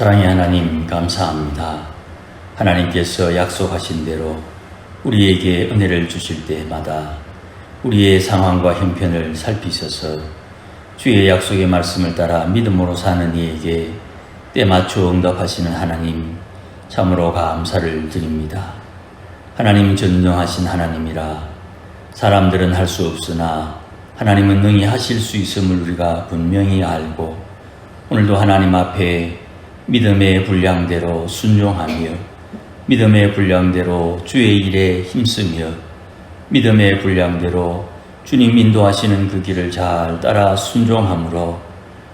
사랑의 하나님, 감사합니다. 하나님께서 약속하신 대로 우리에게 은혜를 주실 때마다 우리의 상황과 형편을 살피셔서 주의 약속의 말씀을 따라 믿음으로 사는 이에게 때맞춰 응답하시는 하나님, 참으로 감사를 드립니다. 하나님 전능하신 하나님이라 사람들은 할 수 없으나 하나님은 능히 하실 수 있음을 우리가 분명히 알고, 오늘도 하나님 앞에 믿음의 분량대로 순종하며 믿음의 분량대로 주의 일에 힘쓰며 믿음의 분량대로 주님 인도하시는 그 길을 잘 따라 순종함으로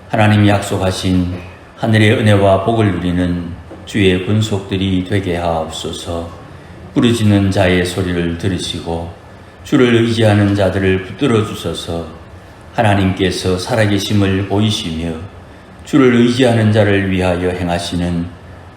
하나님 약속하신 하늘의 은혜와 복을 누리는 주의 권속들이 되게 하옵소서. 부르짖는 자의 소리를 들으시고 주를 의지하는 자들을 붙들어 주셔서 하나님께서 살아계심을 보이시며 주를 의지하는 자를 위하여 행하시는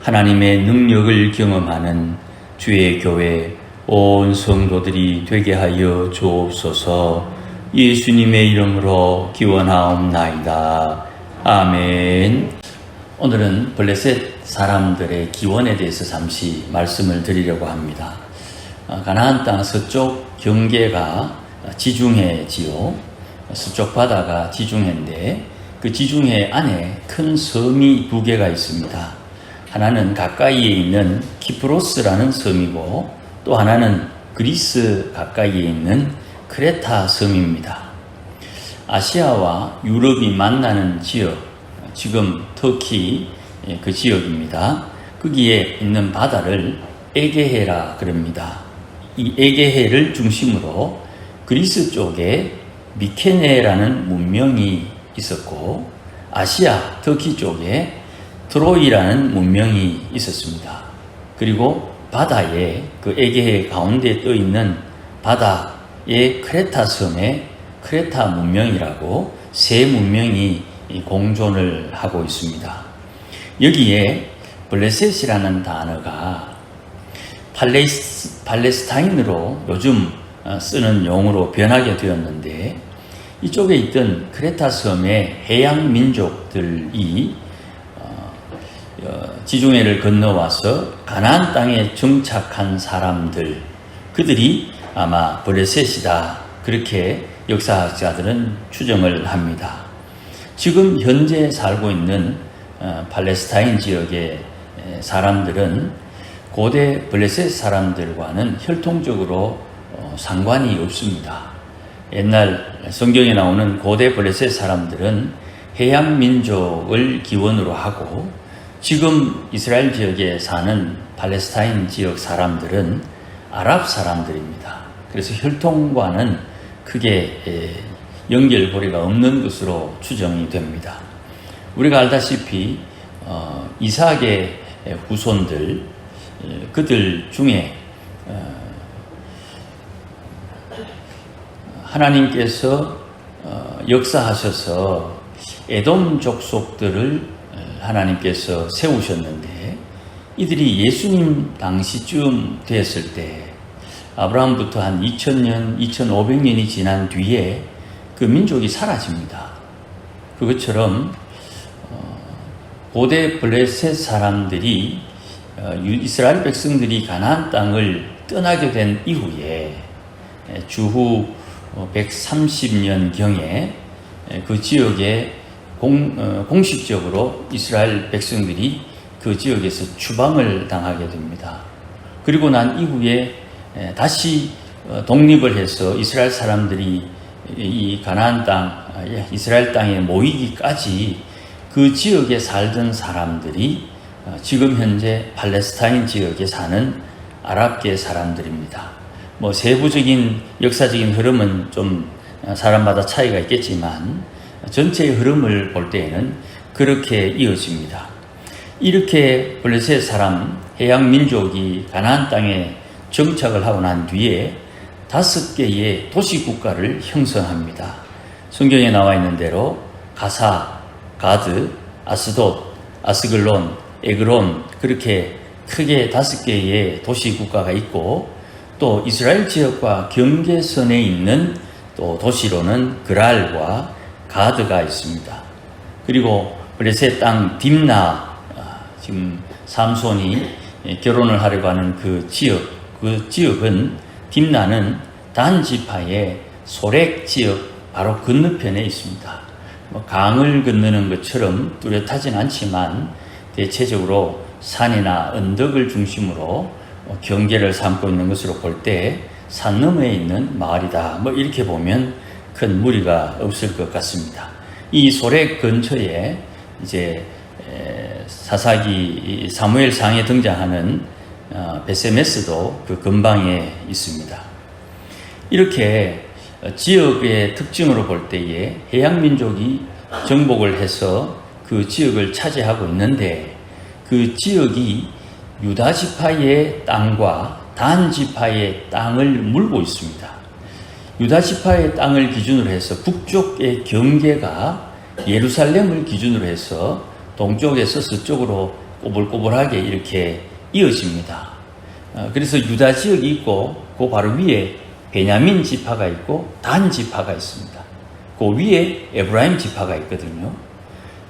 하나님의 능력을 경험하는 주의 교회 온 성도들이 되게 하여 주옵소서. 예수님의 이름으로 기원하옵나이다. 아멘. 오늘은 블레셋 사람들의 기원에 대해서 잠시 말씀을 드리려고 합니다. 가나안 땅 서쪽 경계가 지중해지요. 서쪽 바다가 지중해인데 그 지중해 안에 큰 섬이 두 개가 있습니다. 하나는 가까이에 있는 키프로스라는 섬이고 또 하나는 그리스 가까이에 있는 크레타 섬입니다. 아시아와 유럽이 만나는 지역, 지금 터키 그 지역입니다. 거기에 있는 바다를 에게해라 그럽니다. 이 에게해를 중심으로 그리스 쪽에 미케네라는 문명이 있었고 아시아 터키 쪽에 트로이라는 문명이 있었습니다. 그리고 바다에 그 에게해 가운데 떠 있는 바다의 크레타 섬에 크레타 문명이라고 세 문명이 공존을 하고 있습니다. 여기에 블레셋이라는 단어가 팔레스타인으로 요즘 쓰는 용어로 변하게 되었는데, 이쪽에 있던 크레타 섬의 해양 민족들이 지중해를 건너와서 가나안 땅에 정착한 사람들, 그들이 아마 블레셋이다, 그렇게 역사학자들은 추정을 합니다. 지금 현재 살고 있는 팔레스타인 지역의 사람들은 고대 블레셋 사람들과는 혈통적으로 상관이 없습니다. 옛날 성경에 나오는 고대 블레셋 사람들은 해양 민족을 기원으로 하고, 지금 이스라엘 지역에 사는 팔레스타인 지역 사람들은 아랍 사람들입니다. 그래서 혈통과는 크게 연결고리가 없는 것으로 추정이 됩니다. 우리가 알다시피 이삭의 후손들, 그들 중에 하나님께서 역사하셔서 에돔 족속들을 하나님께서 세우셨는데, 이들이 예수님 당시쯤 됐을 때 아브라함부터 한 2000년, 2500년이 지난 뒤에 그 민족이 사라집니다. 그것처럼 고대 블레셋 사람들이 이스라엘 백성들이 가나안 땅을 떠나게 된 이후에 주후 130년경에 그 지역에 공식적으로 이스라엘 백성들이 그 지역에서 추방을 당하게 됩니다. 그리고 난 이후에 다시 독립을 해서 이스라엘 사람들이 이 가나안 땅, 이스라엘 땅에 모이기까지 그 지역에 살던 사람들이 지금 현재 팔레스타인 지역에 사는 아랍계 사람들입니다. 세부적인 역사적인 흐름은 좀 사람마다 차이가 있겠지만 전체의 흐름을 볼 때에는 그렇게 이어집니다. 이렇게 블레셋 사람, 해양 민족이 가나안 땅에 정착을 하고 난 뒤에 5개의 도시 국가를 형성합니다. 성경에 나와 있는 대로 가사, 가드, 아스돗, 아스글론, 에그론, 그렇게 크게 5개의 도시 국가가 있고, 또 이스라엘 지역과 경계선에 있는 또 도시로는 그랄과 가드가 있습니다. 그리고 블레셋 땅 딥나, 지금 삼손이 결혼을 하려고 하는 그 지역은 딥나는 단 지파의 소렉 지역 바로 건너편에 있습니다. 강을 건너는 것처럼 뚜렷하진 않지만 대체적으로 산이나 언덕을 중심으로 경계를 삼고 있는 것으로 볼 때 산 너머에 있는 마을이다. 이렇게 보면 큰 무리가 없을 것 같습니다. 이 소렉 근처에 이제 사사기 사무엘상에 등장하는 베세메스도 그 근방에 있습니다. 이렇게 지역의 특징으로 볼 때에 해양 민족이 정복을 해서 그 지역을 차지하고 있는데 그 지역이 유다 지파의 땅과 단 지파의 땅을 물고 있습니다. 유다 지파의 땅을 기준으로 해서 북쪽의 경계가 예루살렘을 기준으로 해서 동쪽에서 서쪽으로 꼬불꼬불하게 이렇게 이어집니다. 그래서 유다 지역이 있고 그 바로 위에 베냐민 지파가 있고 단 지파가 있습니다. 그 위에 에브라임 지파가 있거든요.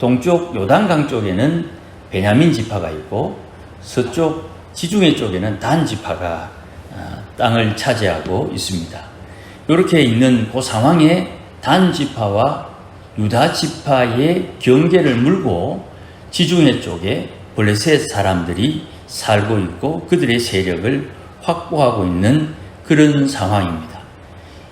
동쪽 요단강 쪽에는 베냐민 지파가 있고 서쪽 지중해 쪽에는 단 지파가 땅을 차지하고 있습니다. 이렇게 있는 그 상황에 단 지파와 유다 지파의 경계를 물고 지중해 쪽에 블레셋 사람들이 살고 있고 그들의 세력을 확보하고 있는 그런 상황입니다.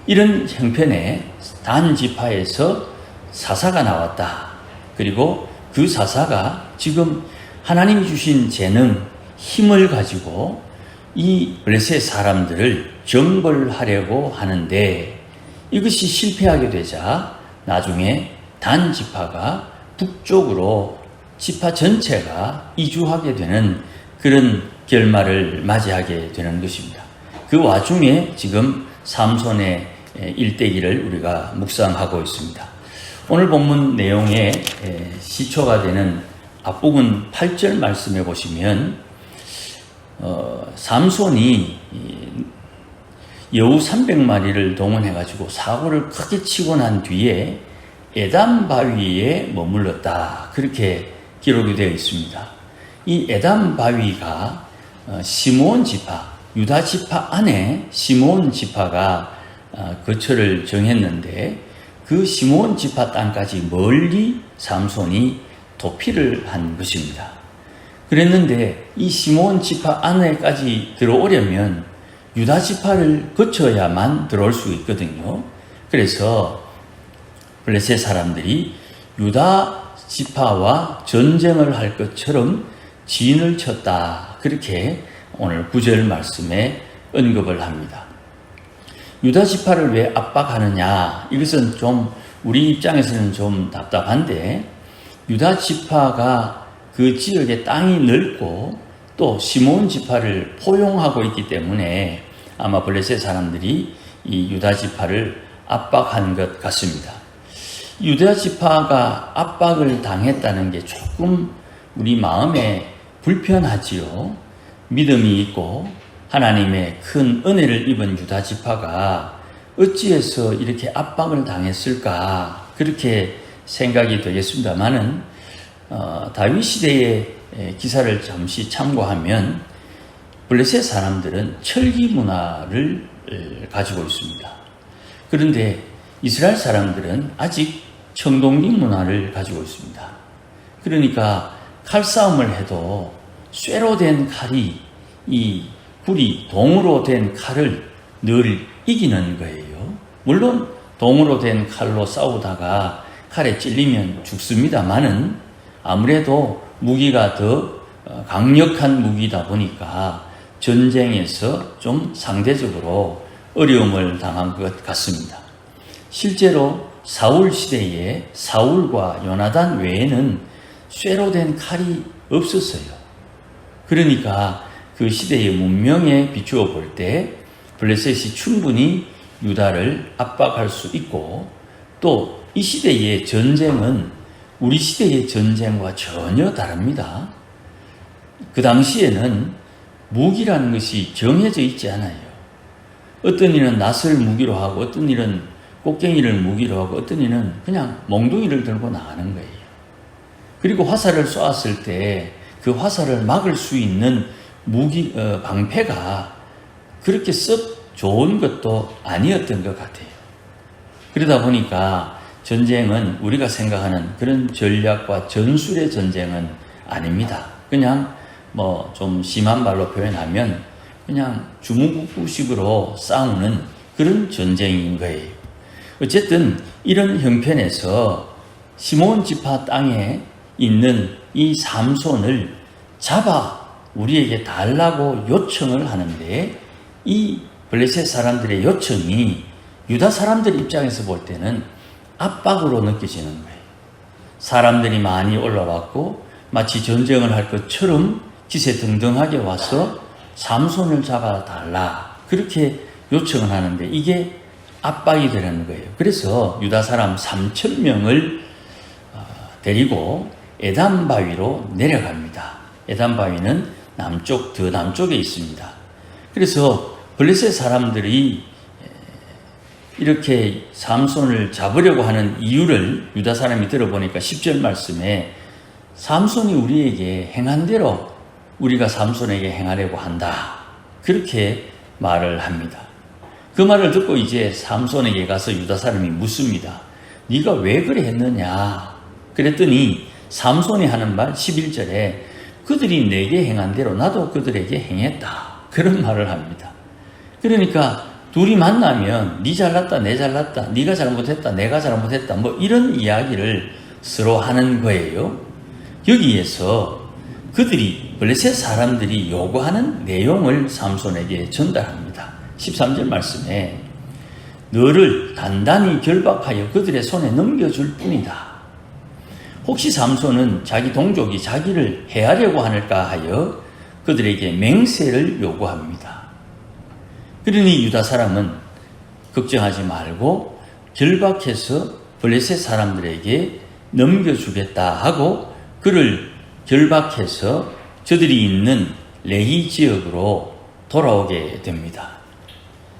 이런 형편에 단 지파에서 사사가 나왔다. 그리고 그 사사가 지금 하나님이 주신 재능, 힘을 가지고 이 블레셋 사람들을 정벌하려고 하는데 이것이 실패하게 되자 나중에 단 지파가 북쪽으로 지파 전체가 이주하게 되는 그런 결말을 맞이하게 되는 것입니다. 그 와중에 지금 삼손의 일대기를 우리가 묵상하고 있습니다. 오늘 본문 내용의 시초가 되는 앞부분 8절 말씀해 보시면 삼손이 여우 300마리를 동원해 가지고 사고를 크게 치고 난 뒤에 에담 바위에 머물렀다. 그렇게 기록이 되어 있습니다. 이 에담 바위가 시므온 지파, 유다 지파 안에 시므온 지파가 거처를 정했는데 그 시므온 지파 땅까지 멀리 삼손이 도피를 한 것입니다. 그랬는데 이 시므온 지파 안에까지 들어오려면 유다 지파를 거쳐야만 들어올 수 있거든요. 그래서 블레셋 사람들이 유다 지파와 전쟁을 할 것처럼 진을 쳤다. 그렇게 오늘 9절 말씀에 언급을 합니다. 유다 지파를 왜 압박하느냐? 이것은 좀 우리 입장에서는 좀 답답한데 유다 지파가 그 지역의 땅이 넓고 또 시므온 지파를 포용하고 있기 때문에 아마 블레셋 사람들이 이 유다 지파를 압박한 것 같습니다. 유다 지파가 압박을 당했다는 게 조금 우리 마음에 불편하지요. 믿음이 있고 하나님의 큰 은혜를 입은 유다 지파가 어찌해서 이렇게 압박을 당했을까 그렇게 생각이 되겠습니다만은 다윗 시대의 기사를 잠시 참고하면 블레셋 사람들은 철기 문화를 가지고 있습니다. 그런데 이스라엘 사람들은 아직 청동기 문화를 가지고 있습니다. 그러니까 칼싸움을 해도 쇠로 된 칼이 이 굴이 동으로 된 칼을 늘 이기는 거예요. 물론 동으로 된 칼로 싸우다가 칼에 찔리면 죽습니다만은 아무래도 무기가 더 강력한 무기다 보니까 전쟁에서 좀 상대적으로 어려움을 당한 것 같습니다. 실제로 사울 시대에 사울과 요나단 외에는 쇠로 된 칼이 없었어요. 그러니까 그 시대의 문명에 비추어 볼 때 블레셋이 충분히 유다를 압박할 수 있고 또 이 시대의 전쟁은 우리 시대의 전쟁과 전혀 다릅니다. 그 당시에는 무기라는 것이 정해져 있지 않아요. 어떤 이는 낫을 무기로 하고 어떤 이는 꽃갱이를 무기로 하고 어떤 이는 그냥 몽둥이를 들고 나가는 거예요. 그리고 화살을 쏘았을 때 그 화살을 막을 수 있는 방패가 그렇게 썩 좋은 것도 아니었던 것 같아요. 그러다 보니까 전쟁은 우리가 생각하는 그런 전략과 전술의 전쟁은 아닙니다. 그냥 뭐 좀 심한 말로 표현하면 그냥 주무구구식으로 싸우는 그런 전쟁인 거예요. 어쨌든 이런 형편에서 시몬 지파 땅에 있는 이 삼손을 잡아 우리에게 달라고 요청을 하는데, 이 블레셋 사람들의 요청이 유다 사람들 입장에서 볼 때는 압박으로 느껴지는 거예요. 사람들이 많이 올라왔고 마치 전쟁을 할 것처럼 기세등등하게 와서 삼손을 잡아달라 그렇게 요청을 하는데, 이게 압박이 되는 거예요. 그래서 유다 사람 3,000명을 데리고 에담 바위로 내려갑니다. 에담 바위는 더 남쪽에 있습니다. 그래서 블레셋 사람들이 이렇게 삼손을 잡으려고 하는 이유를 유다 사람이 들어보니까 10절 말씀에 삼손이 우리에게 행한 대로 우리가 삼손에게 행하려고 한다, 그렇게 말을 합니다. 그 말을 듣고 이제 삼손에게 가서 유다 사람이 묻습니다. 네가 왜 그래 했느냐? 그랬더니 삼손이 하는 말 11절에 그들이 내게 행한 대로 나도 그들에게 행했다, 그런 말을 합니다. 그러니까 둘이 만나면 네 잘났다 내 잘났다, 네가 잘못했다 내가 잘못했다, 뭐 이런 이야기를 서로 하는 거예요. 여기에서 블레셋 사람들이 요구하는 내용을 삼손에게 전달합니다. 13절 말씀에 너를 단단히 결박하여 그들의 손에 넘겨줄 뿐이다. 혹시 삼손은 자기 동족이 자기를 해하려고 하는가 하여 그들에게 맹세를 요구합니다. 그러니 유다 사람은 걱정하지 말고 결박해서 블레셋 사람들에게 넘겨주겠다 하고 그를 결박해서 저들이 있는 레히 지역으로 돌아오게 됩니다.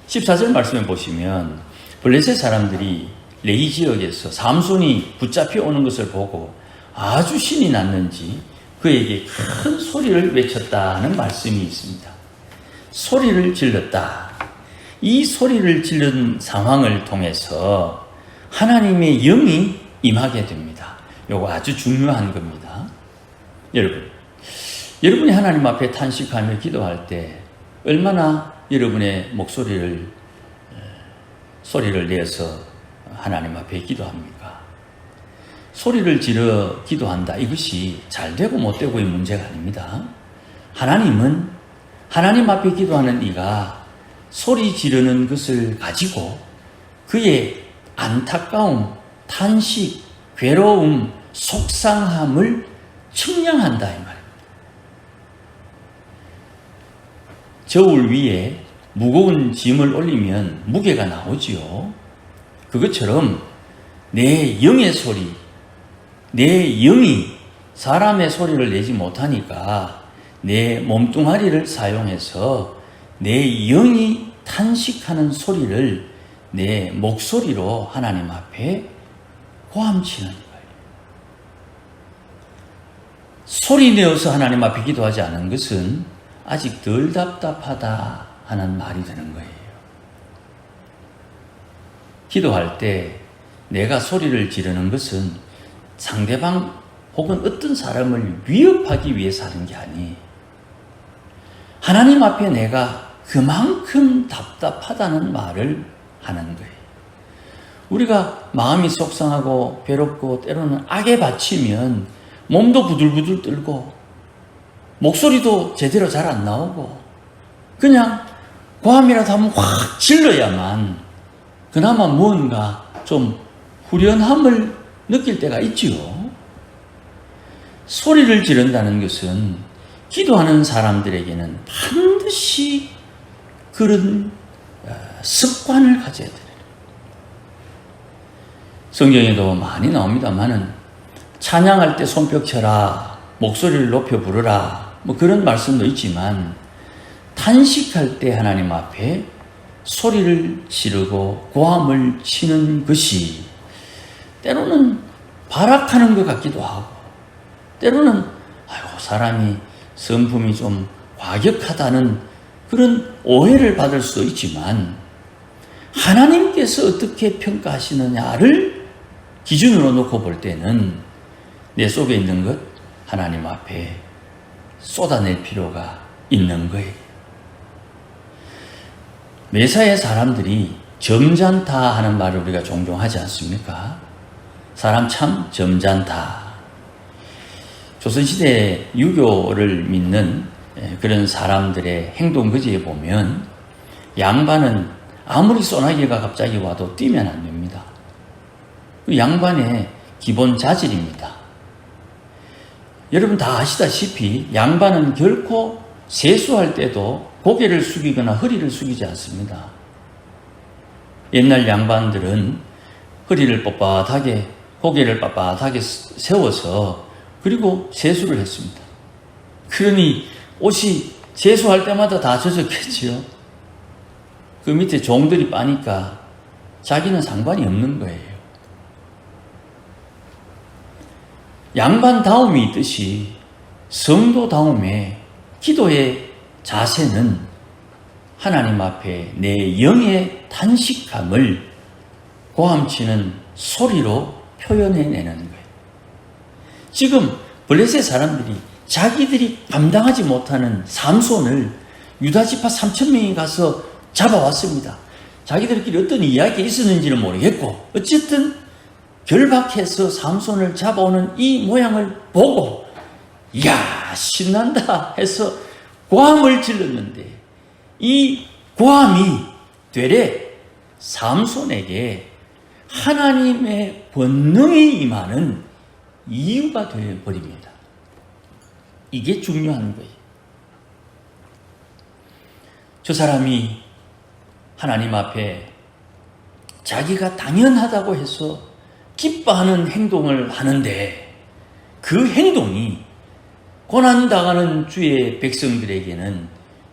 14절 말씀에 보시면 블레셋 사람들이 레히 지역에서 삼손이 붙잡혀 오는 것을 보고 아주 신이 났는지 그에게 큰 소리를 외쳤다는 말씀이 있습니다. 소리를 질렀다. 이 소리를 지른 상황을 통해서 하나님의 영이 임하게 됩니다. 이거 아주 중요한 겁니다. 여러분이 하나님 앞에 탄식하며 기도할 때 얼마나 여러분의 소리를 내서 하나님 앞에 기도합니까? 소리를 지르 기도한다, 이것이 잘 되고 못 되고의 문제가 아닙니다. 하나님은 하나님 앞에 기도하는 이가 소리 지르는 것을 가지고 그의 안타까움, 탄식, 괴로움, 속상함을 측량한다 이 말입니다. 저울 위에 무거운 짐을 올리면 무게가 나오지요. 그것처럼 내 영의 소리, 내 영이 사람의 소리를 내지 못하니까 내 몸뚱아리를 사용해서 내 영이 탄식하는 소리를 내 목소리로 하나님 앞에 고함치는 거예요. 소리 내어서 하나님 앞에 기도하지 않은 것은 아직 덜 답답하다 하는 말이 되는 거예요. 기도할 때 내가 소리를 지르는 것은 상대방 혹은 어떤 사람을 위협하기 위해서 하는 게 아니에요. 하나님 앞에 내가 그만큼 답답하다는 말을 하는 거예요. 우리가 마음이 속상하고 괴롭고 때로는 악에 받치면 몸도 부들부들 떨고 목소리도 제대로 잘 안 나오고 그냥 고함이라도 하면 확 질러야만 그나마 뭔가 좀 후련함을 느낄 때가 있지요. 소리를 지른다는 것은 기도하는 사람들에게는 반드시 그런 습관을 가져야 돼요. 성경에도 많이 나옵니다만은 찬양할 때 손뼉 쳐라, 목소리를 높여 부르라, 뭐 그런 말씀도 있지만 탄식할 때 하나님 앞에 소리를 지르고 고함을 치는 것이 때로는 발악하는 것 같기도 하고 때로는 아이고, 사람이 성품이 좀 과격하다는 그런 오해를 받을 수 있지만, 하나님께서 어떻게 평가하시느냐를 기준으로 놓고 볼 때는 내 속에 있는 것 하나님 앞에 쏟아낼 필요가 있는 거예요. 매사에 사람들이 점잖다 하는 말을 우리가 종종 하지 않습니까? 사람 참 점잖다. 조선시대 유교를 믿는 그런 사람들의 행동 거지에 보면 양반은 아무리 소나기가 갑자기 와도 뛰면 안 됩니다. 그 양반의 기본 자질입니다. 여러분 다 아시다시피 양반은 결코 세수할 때도 고개를 숙이거나 허리를 숙이지 않습니다. 옛날 양반들은 허리를 뻣뻣하게, 고개를 빳빳하게 세워서 그리고 세수를 했습니다. 그러니 옷이 세수할 때마다 다 젖었겠지요. 그 밑에 종들이 빠니까 자기는 상관이 없는 거예요. 양반다움이 있듯이 성도다움의 기도의 자세는 하나님 앞에 내 영의 탄식함을 고함치는 소리로 표현해내는 거예요. 지금 블레셋 사람들이 자기들이 감당하지 못하는 삼손을 유다지파 3,000명이 가서 잡아왔습니다. 자기들끼리 어떤 이야기가 있었는지는 모르겠고 어쨌든 결박해서 삼손을 잡아오는 이 모양을 보고 이야 신난다 해서 고함을 질렀는데 이 고함이 되레 삼손에게 하나님의 권능이 임하는 이유가 되어버립니다. 이게 중요한 거예요. 저 사람이 하나님 앞에 자기가 당연하다고 해서 기뻐하는 행동을 하는데 그 행동이 고난당하는 주의 백성들에게는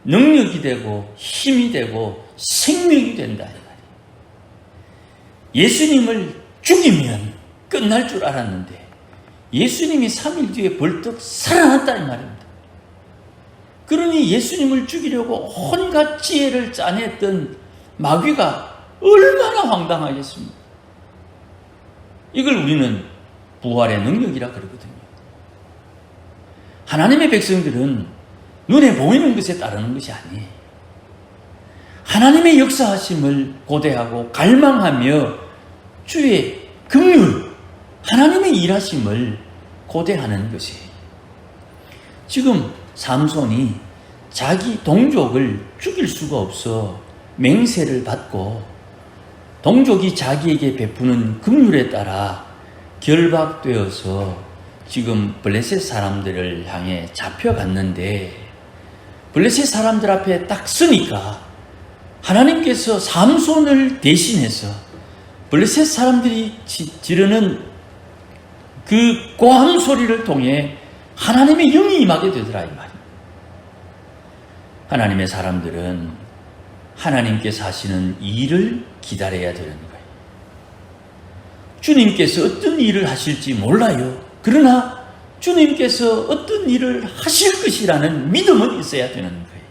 능력이 되고 힘이 되고 생명이 된다. 예수님을 죽이면 끝날 줄 알았는데 예수님이 3일 뒤에 벌떡 살아났다는 말입니다. 그러니 예수님을 죽이려고 온갖 지혜를 짜냈던 마귀가 얼마나 황당하겠습니까? 이걸 우리는 부활의 능력이라 그러거든요. 하나님의 백성들은 눈에 보이는 것에 따르는 것이 아니에요. 하나님의 역사하심을 고대하고 갈망하며 주의 긍휼, 하나님의 일하심을 고대하는 것이에요. 지금 삼손이 자기 동족을 죽일 수가 없어 맹세를 받고 동족이 자기에게 베푸는 긍휼에 따라 결박되어서 지금 블레셋 사람들을 향해 잡혀갔는데 블레셋 사람들 앞에 딱 서니까 하나님께서 삼손을 대신해서 블레셋 사람들이 지르는 그 고함 소리를 통해 하나님의 영이 임하게 되더라 이 말입니다. 하나님의 사람들은 하나님께서 하시는 일을 기다려야 되는 거예요. 주님께서 어떤 일을 하실지 몰라요. 그러나 주님께서 어떤 일을 하실 것이라는 믿음은 있어야 되는 거예요.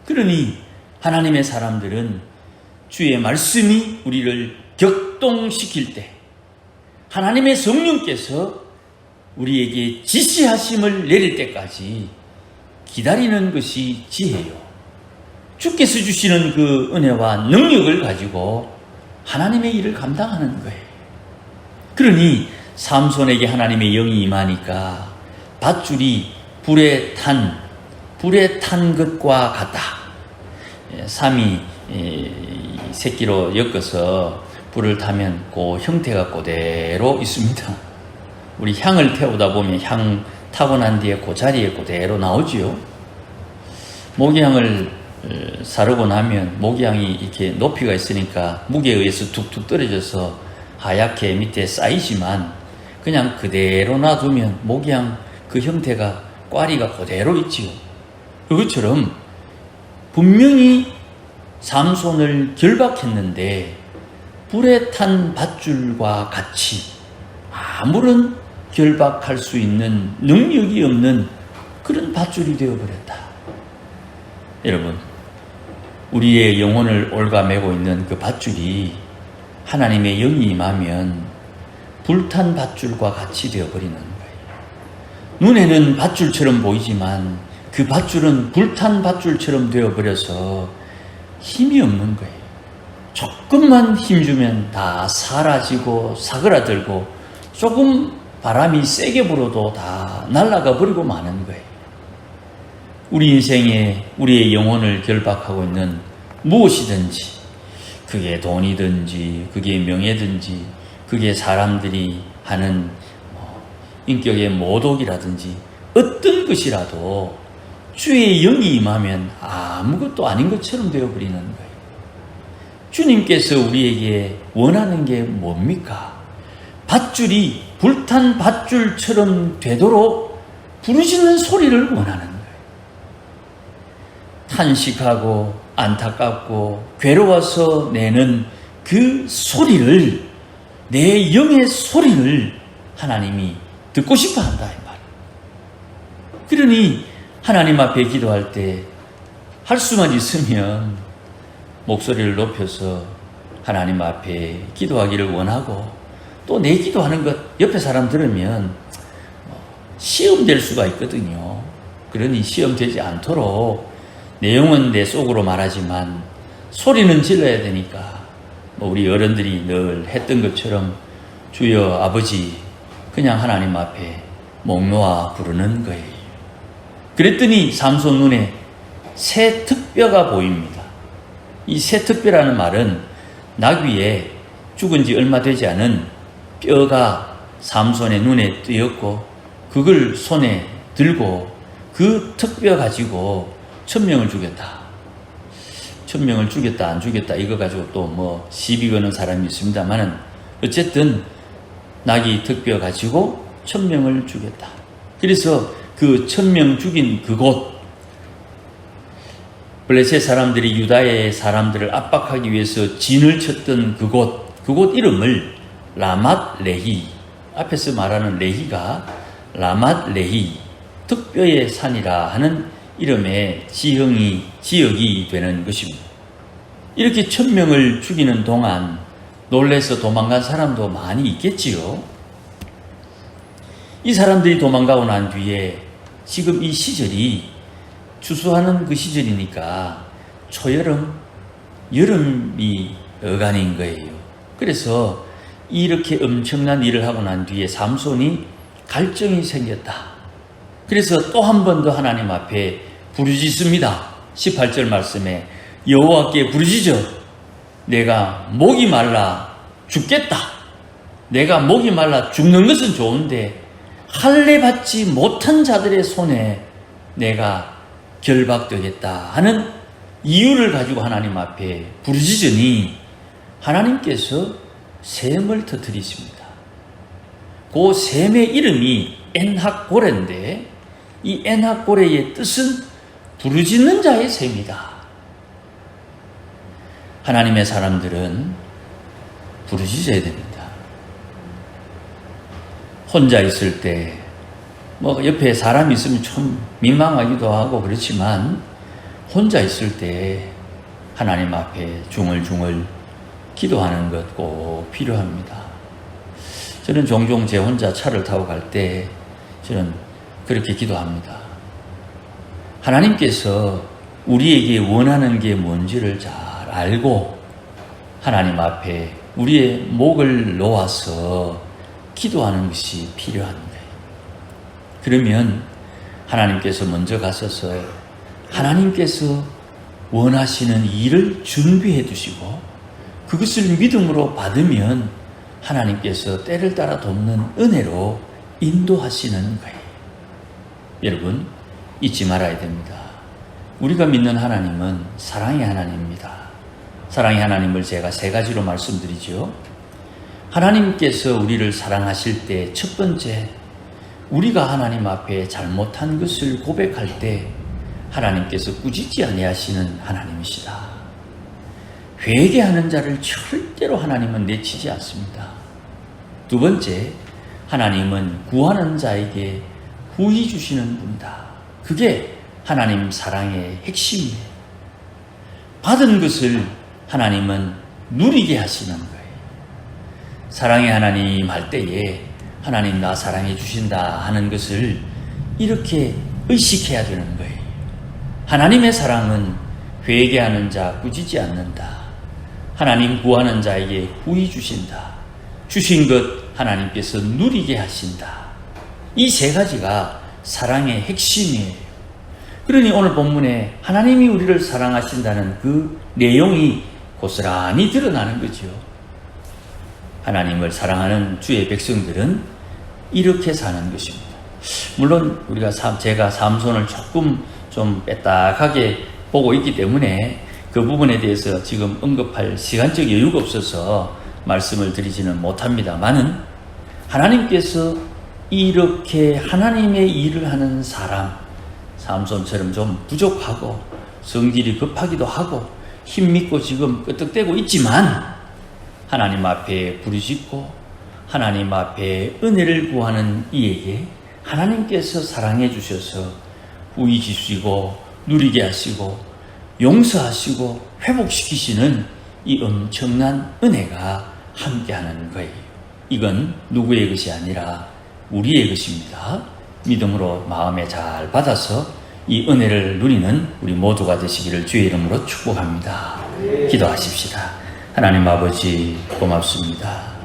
그러니 하나님의 사람들은 주의 말씀이 우리를 격동시킬 때 하나님의 성령께서 우리에게 지시하심을 내릴 때까지 기다리는 것이 지혜요. 주께서 주시는 그 은혜와 능력을 가지고 하나님의 일을 감당하는 거예요. 그러니 삼손에게 하나님의 영이 임하니까 밧줄이 불에 탄 것과 같다. 삼이 새끼로 엮어서 불을 타면 그 형태가 그대로 있습니다. 우리 향을 태우다 보면 향 타고 난 뒤에 그 자리에 그대로 나오지요. 모기향을 사르고 나면 모기향이 이렇게 높이가 있으니까 무게에 의해서 툭툭 떨어져서 하얗게 밑에 쌓이지만 그냥 그대로 놔두면 모기향 그 형태가 꽈리가 그대로 있지요. 그것처럼 분명히 삼손을 결박했는데 불에 탄 밧줄과 같이 아무런 결박할 수 있는 능력이 없는 그런 밧줄이 되어버렸다. 여러분, 우리의 영혼을 옭아매고 있는 그 밧줄이 하나님의 영이 임하면 불탄 밧줄과 같이 되어버리는 거예요. 눈에는 밧줄처럼 보이지만 그 밧줄은 불탄 밧줄처럼 되어버려서 힘이 없는 거예요. 조금만 힘주면 다 사라지고 사그라들고 조금 바람이 세게 불어도 다 날아가 버리고 마는 거예요. 우리 인생에 우리의 영혼을 결박하고 있는 무엇이든지, 그게 돈이든지 그게 명예든지 그게 사람들이 하는 인격의 모독이라든지 어떤 것이라도 주의 영이 임하면 아무것도 아닌 것처럼 되어버리는 거예요. 주님께서 우리에게 원하는 게 뭡니까? 밧줄이 불탄 밧줄처럼 되도록 부르짖는 소리를 원하는 거예요. 탄식하고 안타깝고 괴로워서 내는 그 소리를, 내 영의 소리를 하나님이 듣고 싶어 한다 이 말. 그러니 하나님 앞에 기도할 때 할 수만 있으면 목소리를 높여서 하나님 앞에 기도하기를 원하고, 또 내 기도하는 것 옆에 사람 들으면 시험될 수가 있거든요. 그러니 시험되지 않도록 내용은 내 속으로 말하지만 소리는 질러야 되니까 우리 어른들이 늘 했던 것처럼 주여 아버지 그냥 하나님 앞에 목 놓아 부르는 거예요. 그랬더니 삼손 눈에 새 특뼈가 보입니다. 이 새 특뼈라는 말은 나귀에 죽은 지 얼마 되지 않은 뼈가 삼손의 눈에 띄었고 그걸 손에 들고 그 특뼈 가지고 1000명을 죽였다. 1000명을 죽였다 안 죽였다 이거 가지고 또 뭐 시비 거는 사람이 있습니다만은 어쨌든 나귀 특뼈 가지고 1000명을 죽였다. 그래서 그 1000명 죽인 그곳, 블레셋 사람들이 유다의 사람들을 압박하기 위해서 진을 쳤던 그곳 이름을 라맛 레히, 앞에서 말하는 레히가 라맛 레히, 특뼈의 산이라 하는 이름의 지역이 되는 것입니다. 이렇게 1000명을 죽이는 동안 놀래서 도망간 사람도 많이 있겠지요. 이 사람들이 도망가고 난 뒤에 지금 이 시절이 추수하는 그 시절이니까 초여름, 여름이 어간인 거예요. 그래서 이렇게 엄청난 일을 하고 난 뒤에 삼손이 갈증이 생겼다. 그래서 또 한 번 더 하나님 앞에 부르짖습니다. 18절 말씀에 여호와께 부르짖어 내가 목이 말라 죽겠다. 내가 목이 말라 죽는 것은 좋은데 할례 받지 못한 자들의 손에 내가 결박되겠다 하는 이유를 가지고 하나님 앞에 부르짖으니 하나님께서 샘을 터뜨리십니다. 그 샘의 이름이 엔학고레인데 이 엔학고레의 뜻은 부르짖는 자의 샘이다. 하나님의 사람들은 부르짖어야 됩니다. 혼자 있을 때 옆에 사람이 있으면 좀 민망하기도 하고 그렇지만 혼자 있을 때 하나님 앞에 중얼중얼 기도하는 것 꼭 필요합니다. 저는 종종 제 혼자 차를 타고 갈 때 저는 그렇게 기도합니다. 하나님께서 우리에게 원하는 게 뭔지를 잘 알고 하나님 앞에 우리의 목을 놓아서 기도하는 것이 필요한 거예요. 그러면 하나님께서 먼저 가셔서 하나님께서 원하시는 일을 준비해 두시고 그것을 믿음으로 받으면 하나님께서 때를 따라 돕는 은혜로 인도하시는 거예요. 여러분 잊지 말아야 됩니다. 우리가 믿는 하나님은 사랑의 하나님입니다. 사랑의 하나님을 제가 3가지로 말씀드리죠. 하나님께서 우리를 사랑하실 때 첫 번째, 우리가 하나님 앞에 잘못한 것을 고백할 때 하나님께서 꾸짖지 아니하시는 하나님이시다. 회개하는 자를 절대로 하나님은 내치지 않습니다. 두 번째, 하나님은 구하는 자에게 후히 주시는 분이다. 그게 하나님 사랑의 핵심이에요. 받은 것을 하나님은 누리게 하시는 거예요. 사랑의 하나님 할 때에 하나님 나 사랑해 주신다 하는 것을 이렇게 의식해야 되는 거예요. 하나님의 사랑은 회개하는 자 꾸짖지 않는다. 하나님 구하는 자에게 후히 주신다. 주신 것 하나님께서 누리게 하신다. 이 세 가지가 사랑의 핵심이에요. 그러니 오늘 본문에 하나님이 우리를 사랑하신다는 그 내용이 고스란히 드러나는 거죠. 하나님을 사랑하는 주의 백성들은 이렇게 사는 것입니다. 물론 제가 삼손을 조금 좀 빼딱하게 보고 있기 때문에 그 부분에 대해서 지금 언급할 시간적 여유가 없어서 말씀을 드리지는 못합니다만은, 하나님께서 이렇게 하나님의 일을 하는 사람, 삼손처럼 좀 부족하고 성질이 급하기도 하고 힘밌고 지금 끄떡대고 있지만 하나님 앞에 부르짖고 하나님 앞에 은혜를 구하는 이에게 하나님께서 사랑해 주셔서 후히 주시고 누리게 하시고 용서하시고 회복시키시는 이 엄청난 은혜가 함께하는 거예요. 이건 누구의 것이 아니라 우리의 것입니다. 믿음으로 마음에 잘 받아서 이 은혜를 누리는 우리 모두가 되시기를 주의 이름으로 축복합니다. 기도하십시다. 하나님 아버지 고맙습니다.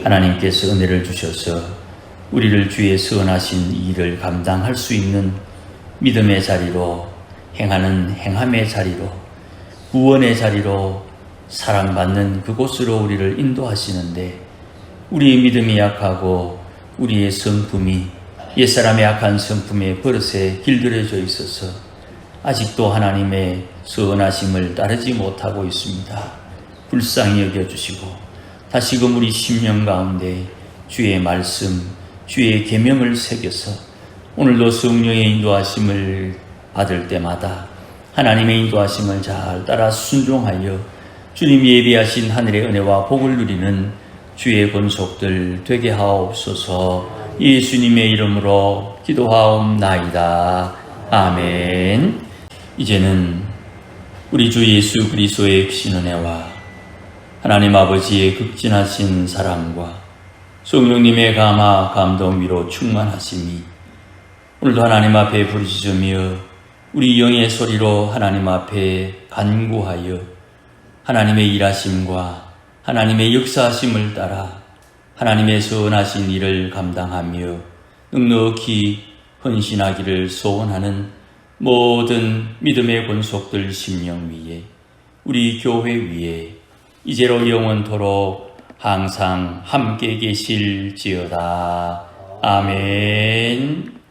하나님께서 은혜를 주셔서 우리를 주의 선하신 일을 감당할 수 있는 믿음의 자리로, 행하는 행함의 자리로, 구원의 자리로, 사랑받는 그곳으로 우리를 인도하시는데, 우리의 믿음이 약하고 우리의 성품이 옛사람의 악한 성품의 버릇에 길들여져 있어서 아직도 하나님의 선하심을 따르지 못하고 있습니다. 불쌍히 여겨주시고 다시금 우리 심령 가운데 주의 말씀, 주의 계명을 새겨서 오늘도 성령의 인도하심을 받을 때마다 하나님의 인도하심을 잘 따라 순종하여 주님 예비하신 하늘의 은혜와 복을 누리는 주의 권속들 되게 하옵소서. 예수님의 이름으로 기도하옵나이다. 아멘. 이제는 우리 주 예수 그리스도의 크신 은혜와 하나님 아버지의 극진하신 사랑과 성령님의 감화 감동 위로 충만하심이 오늘도 하나님 앞에 부르짖으며 우리 영의 소리로 하나님 앞에 간구하여 하나님의 일하심과 하나님의 역사하심을 따라 하나님의 선하신 일을 감당하며 넉넉히 헌신하기를 소원하는 모든 믿음의 권속들 심령 위에, 우리 교회 위에 이제로 영원토록 항상 함께 계실지어다. 아멘.